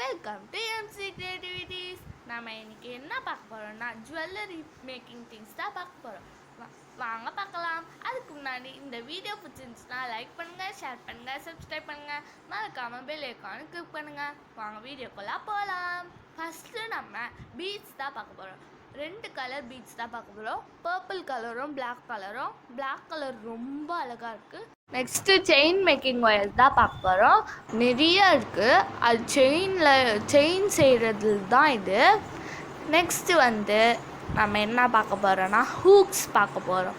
Welcome to MC creativities. நம்ம இன்னைக்கு என்ன பார்க்க போகிறோம்னா ஜுவல்லரி மேக்கிங் திங்ஸ் தான் பார்க்க போகிறோம். வாங்க பார்க்கலாம். அதுக்கு முன்னாடி இந்த வீடியோ பிடிச்சிருந்துச்சுன்னா லைக் பண்ணுங்கள், ஷேர் பண்ணுங்கள், சப்ஸ்கிரைப் பண்ணுங்கள், மறக்காமல் பெல் ஐக்கானை கிளிக் பண்ணுங்கள். வாங்க வீடியோக்குள்ளே போகலாம். ஃபஸ்ட்டு நம்ம பீட்ஸ் தான் பார்க்க போகிறோம். 2 கலர் பீட்ஸ் தான் பார்க்க போகிறோம். பர்பிள் கலரும் பிளாக் கலரும். பிளாக் கலர் ரொம்ப அழகாக இருக்குது. நெக்ஸ்ட்டு செயின் மேக்கிங் ஒயர்ஸ் தான் பார்க்க போகிறோம். நிறைய இருக்குது. அது செயின் செய்கிறது தான் இது. நெக்ஸ்ட்டு நம்ம என்ன பார்க்க போகிறோன்னா ஹூக்ஸ் பார்க்க போகிறோம்.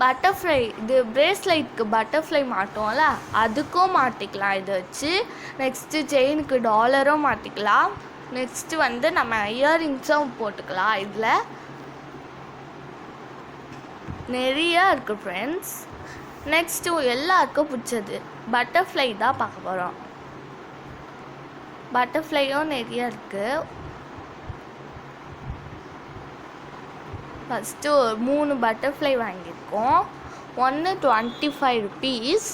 பட்டர்ஃப்ளை, இது பிரேஸ்லைட்க்கு பட்டர்ஃப்ளை மாட்டோம்ல, அதுக்கும் மாட்டிக்கலாம் இதை வச்சு. நெக்ஸ்ட்டு செயினுக்கு டாலரும் மாட்டிக்கலாம். நெக்ஸ்ட்டு நம்ம இயரிங்ஸும் போட்டுக்கலாம். இதில் நிறையா இருக்குது ஃப்ரெண்ட்ஸ். நெக்ஸ்ட்டு எல்லாருக்கும் பிடிச்சது பட்டர்ஃப்ளை தான் பார்க்க போகிறோம். பட்டர்ஃப்ளையும் நிறைய இருக்குது. ஃபஸ்ட்டு 3 பட்டர்ஃப்ளை வாங்கியிருக்கோம். ஒன்று 25 rupees.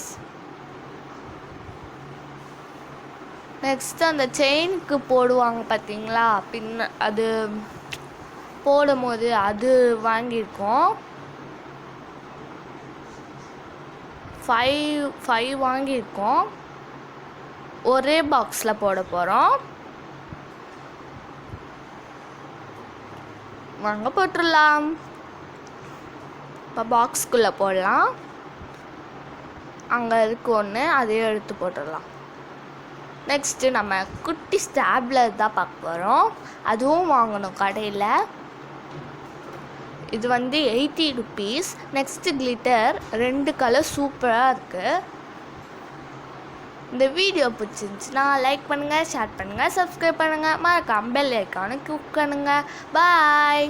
நெக்ஸ்ட்டு அந்த செயினுக்கு போடுவாங்க பார்த்தீங்களா, அது போடும் போது அது வாங்கியிருக்கோம். 5 வாங்கியிருக்கோம். ஒரே பாக்ஸில் போட போகிறோம். வாங்க போட்டுடலாம். இப்போ பாக்ஸ்குள்ளே போடலாம். அங்கே இருக்கு ஒன்று, அதையும் எடுத்து போட்டுடலாம். நெக்ஸ்ட்டு நம்ம குட்டி ஸ்டாப்லர் தான் பார்க்க போகிறோம். அதுவும் வாங்கணும் கடையில். இது 80 rupees. நெக்ஸ்ட்டு கிளிட்டர் 2 கலர் சூப்பராக இருக்குது. இந்த வீடியோ பிடிச்சிருந்துச்சுன்னா லைக் பண்ணுங்கள், ஷேர் பண்ணுங்கள், சப்ஸ்கிரைப் பண்ணுங்கள், மறக்காம பெல் ஐக்கானை கிளிக் பண்ணுங்கள். பாய்.